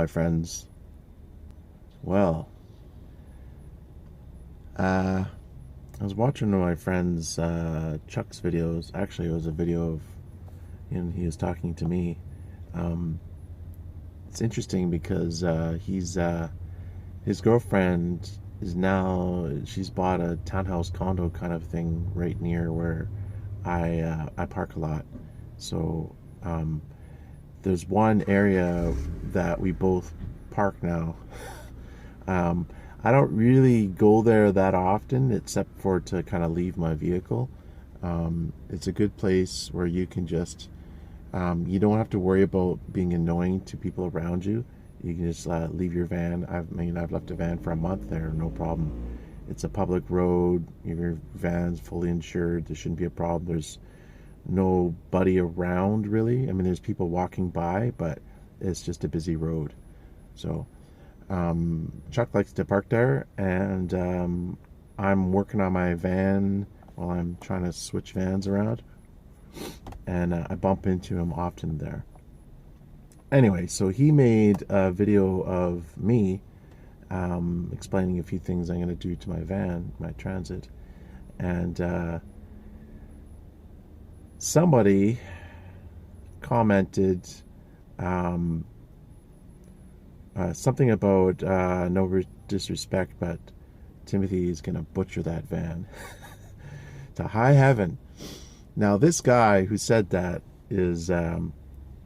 my friends. Well, I was watching one of my friend's Chuck's videos. Actually, it was a video of him. He was talking to me. Um, it's interesting because he's his girlfriend is now she's bought a townhouse condo kind of thing right near where I park a lot. So there's one area that we both park now. Um, I don't really go there that often, except for to kind of leave my vehicle. It's a good place where you can just, you don't have to worry about being annoying to people around you. You can just leave your van. I've left a van for a month there, no problem. It's a public road. Your van's fully insured. There shouldn't be a problem. There's nobody around really. I mean, there's people walking by, but it's just a busy road. So Chuck likes to park there, and I'm working on my van while I'm trying to switch vans around, and I bump into him often there. Anyway, so he made a video of me explaining a few things I'm going to do to my van, my Transit, and somebody commented um, something about no disrespect, but Timothy is going to butcher that van to high heaven. Now, this guy who said that is,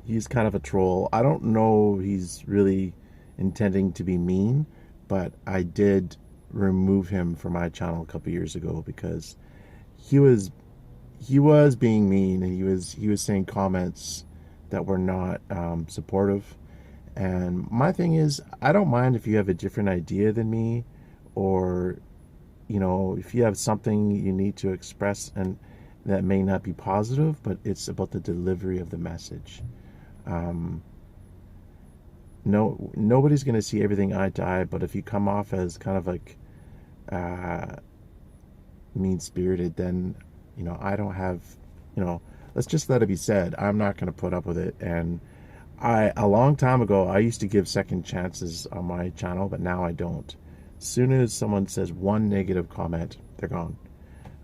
he's kind of a troll. I don't know he's really intending to be mean, but I did remove him from my channel a couple years ago because he was being mean, and he was saying comments that were not supportive. And my thing is, I don't mind if you have a different idea than me, or if you have something you need to express and that may not be positive, but it's about the delivery of the message. No, nobody's going to see everything eye to eye, but if you come off as kind of like mean spirited, then I don't have, let's just let it be said. I'm not going to put up with it. And a long time ago, I used to give second chances on my channel, but now I don't. As soon as someone says one negative comment, they're gone.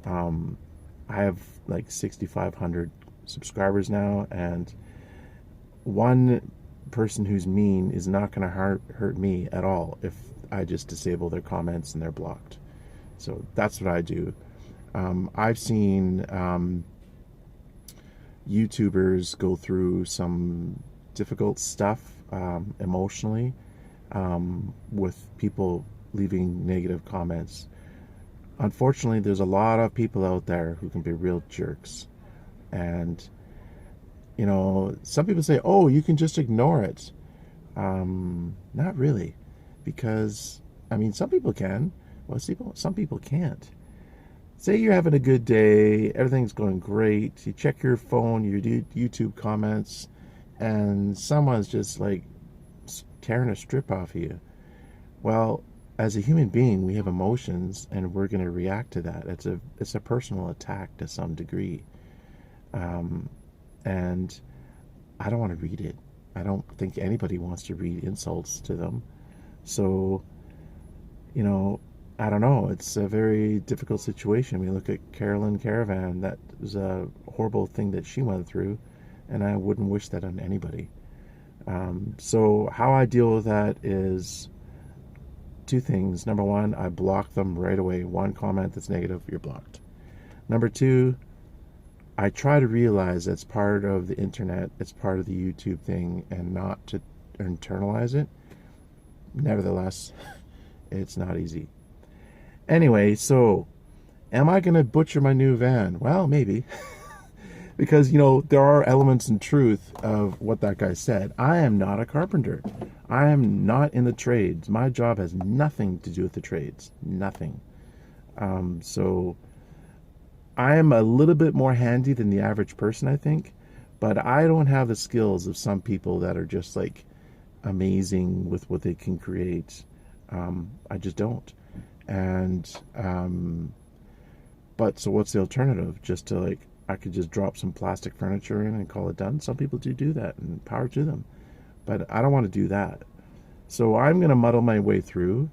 I have like 6,500 subscribers now, and one person who's mean is not going to hurt me at all if I just disable their comments and they're blocked. So that's what I do. I've seen YouTubers go through some difficult stuff emotionally with people leaving negative comments. Unfortunately, there's a lot of people out there who can be real jerks, and some people say, oh, you can just ignore it. Not really, because some people can. Well, some people can't. Say you're having a good day, everything's going great, you check your phone, your YouTube comments, and someone's just like tearing a strip off of you. Well, as a human being, we have emotions, and we're going to react to that. It's a personal attack to some degree, and I don't want to read it. I don't think anybody wants to read insults to them. So, I don't know. It's a very difficult situation. We look at Carolyn Caravan. That was a horrible thing that she went through, and I wouldn't wish that on anybody. So how I deal with that is two things. Number one, I block them right away. One comment that's negative, you're blocked. Number two, I try to realize that's part of the internet, it's part of the YouTube thing, and not to internalize it. Nevertheless, it's not easy. Anyway, so am I going to butcher my new van? Well, maybe. Because, there are elements in truth of what that guy said. I am not a carpenter. I am not in the trades. My job has nothing to do with the trades. Nothing. So I am a little bit more handy than the average person, I think. But I don't have the skills of some people that are just like amazing with what they can create. I just don't. And but so what's the alternative? Just to I could just drop some plastic furniture in and call it done. Some people do that, and power to them. But I don't want to do that. So I'm going to muddle my way through,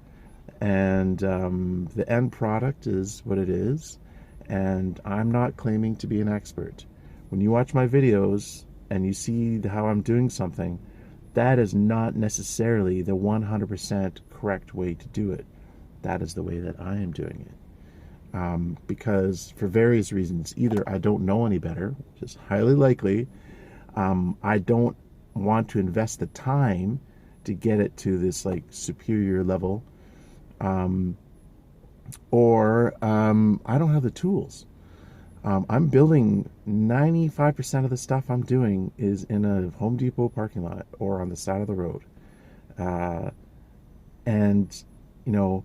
and the end product is what it is, and I'm not claiming to be an expert. When you watch my videos and you see how I'm doing something, that is not necessarily the 100% correct way to do it. That is the way that I am doing it. Because for various reasons, either I don't know any better, which is highly likely, I don't want to invest the time to get it to this like superior level, or I don't have the tools. I'm building 95% of the stuff I'm doing is in a Home Depot parking lot or on the side of the road. And, you know,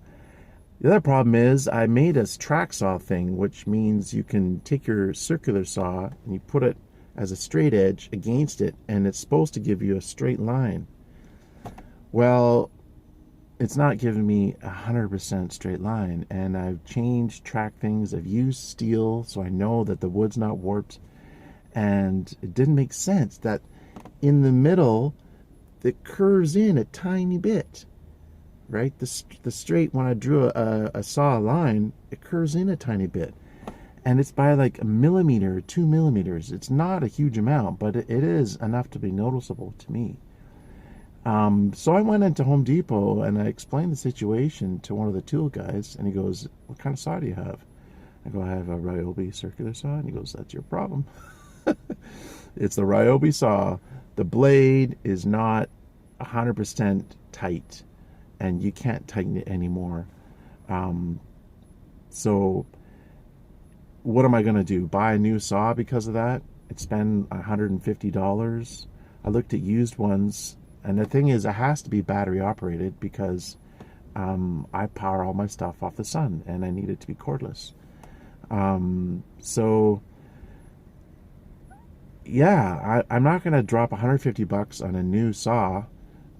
the other problem is I made a track saw thing, which means you can take your circular saw and you put it as a straight edge against it, and it's supposed to give you a straight line. Well, it's not giving me 100% straight line, and I've changed track things. I've used steel so I know that the wood's not warped, and it didn't make sense that in the middle it curves in a tiny bit, right? The straight, when I drew a saw line, it curves in a tiny bit, and it's by like a millimeter or 2 millimeters. It's not a huge amount, but it is enough to be noticeable to me. So I went into Home Depot and I explained the situation to one of the tool guys, and he goes, "What kind of saw do you have?" I go, "I have a Ryobi circular saw." And he goes, "That's your problem." It's the Ryobi saw. The blade is not 100% tight, and you can't tighten it anymore. So what am I going to do? Buy a new saw because of that? I'd spend $150. I looked at used ones. And the thing is, it has to be battery operated because I power all my stuff off the sun, and I need it to be cordless. So yeah, I'm not going to drop $150 on a new saw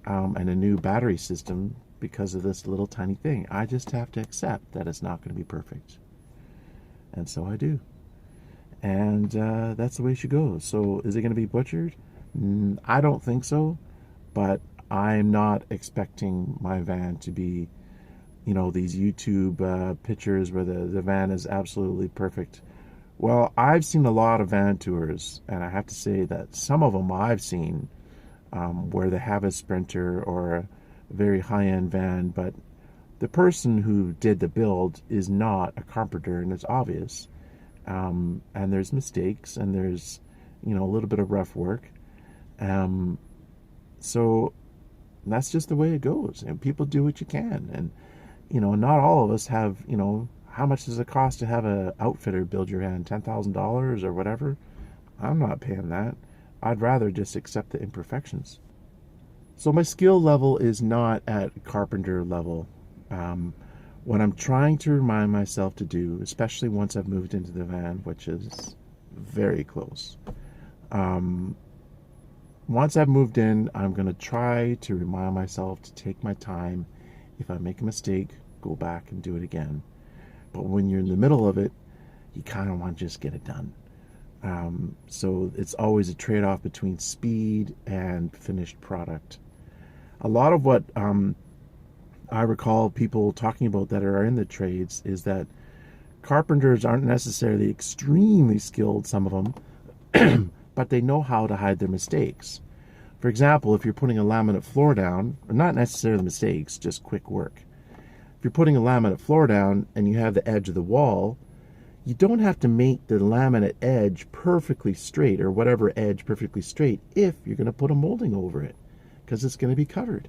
and a new battery system because of this little tiny thing. I just have to accept that it's not going to be perfect. And so I do. And that's the way she goes. So is it going to be butchered? I don't think so. But I'm not expecting my van to be, you know, these YouTube pictures where the van is absolutely perfect. Well, I've seen a lot of van tours, and I have to say that some of them I've seen where they have a Sprinter or a very high-end van, but the person who did the build is not a carpenter, and it's obvious. And there's mistakes, and there's, you know, a little bit of rough work. So that's just the way it goes, and people do what you can. And, you know, not all of us have, you know, how much does it cost to have an outfitter build your van? $10,000 or whatever? I'm not paying that. I'd rather just accept the imperfections. So my skill level is not at carpenter level. What I'm trying to remind myself to do, especially once I've moved into the van, which is very close, once I've moved in, I'm going to try to remind myself to take my time. If I make a mistake, go back and do it again. But when you're in the middle of it, you kind of want to just get it done. So it's always a trade-off between speed and finished product. A lot of what I recall people talking about that are in the trades is that carpenters aren't necessarily extremely skilled, some of them, but they know how to hide their mistakes. For example, if you're putting a laminate floor down, or not necessarily mistakes, just quick work. If you're putting a laminate floor down and you have the edge of the wall, you don't have to make the laminate edge perfectly straight, or whatever edge perfectly straight, if you're going to put a molding over it, because it's going to be covered.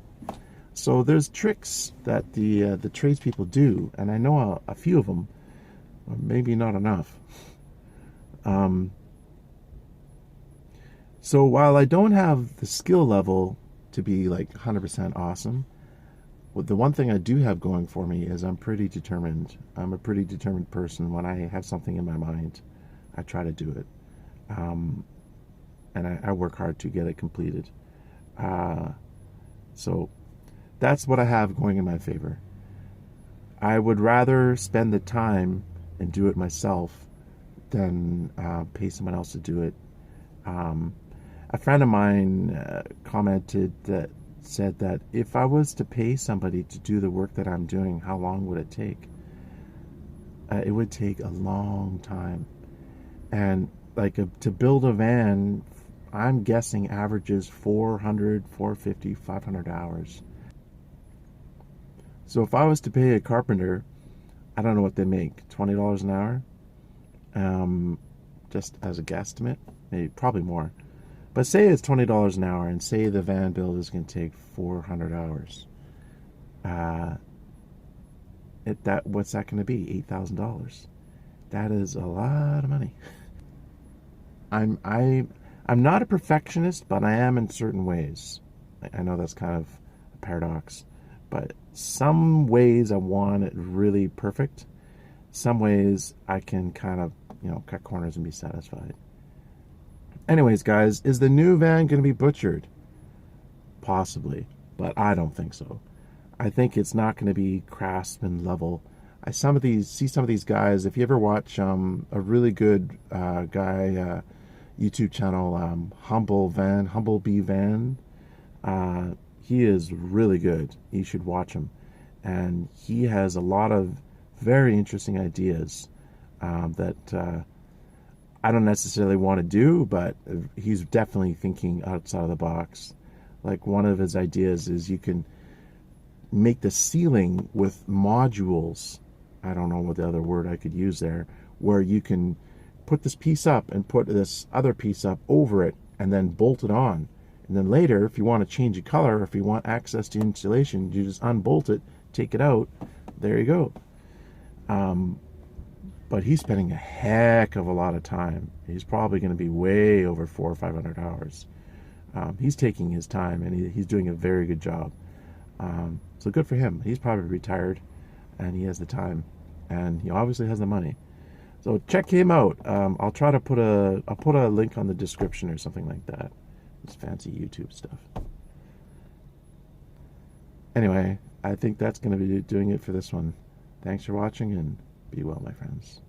So there's tricks that the tradespeople do, and I know a few of them, maybe not enough. So while I don't have the skill level to be like 100% awesome, the one thing I do have going for me is I'm pretty determined. I'm a pretty determined person. When I have something in my mind, I try to do it. And I work hard to get it completed. So that's what I have going in my favor. I would rather spend the time and do it myself than pay someone else to do it. A friend of mine commented that said that if I was to pay somebody to do the work that I'm doing, how long would it take? It would take a long time. And like to build a van, I'm guessing averages 400, 450, 500 hours. So if I was to pay a carpenter, I don't know what they make, $20 an hour, just as a guesstimate, maybe probably more. But say it's $20 an hour, and say the van build is going to take 400 hours. What's that going to be? $8,000. That is a lot of money. I'm not a perfectionist, but I am in certain ways. I know that's kind of a paradox, but some ways I want it really perfect. Some ways I can kind of, cut corners and be satisfied. Anyways, guys, is the new van going to be butchered? Possibly, but I don't think so. I think it's not going to be Craftsman level. See some of these guys. If you ever watch a really good guy YouTube channel, Humble Bee Van, he is really good. You should watch him, and he has a lot of very interesting ideas that I don't necessarily want to do, but he's definitely thinking outside of the box. Like one of his ideas is you can make the ceiling with modules. I don't know what the other word I could use there, where you can put this piece up and put this other piece up over it and then bolt it on. And then later, if you want to change the color, if you want access to insulation, you just unbolt it, take it out. There you go. But he's spending a heck of a lot of time. He's probably going to be way over 400 or 500 hours. He's taking his time, and he's doing a very good job. So good for him. He's probably retired, and he has the time, and he obviously has the money. So check him out. I'll try to put a link on the description or something like that. It's fancy YouTube stuff. Anyway, I think that's going to be doing it for this one. Thanks for watching, and be well, my friends.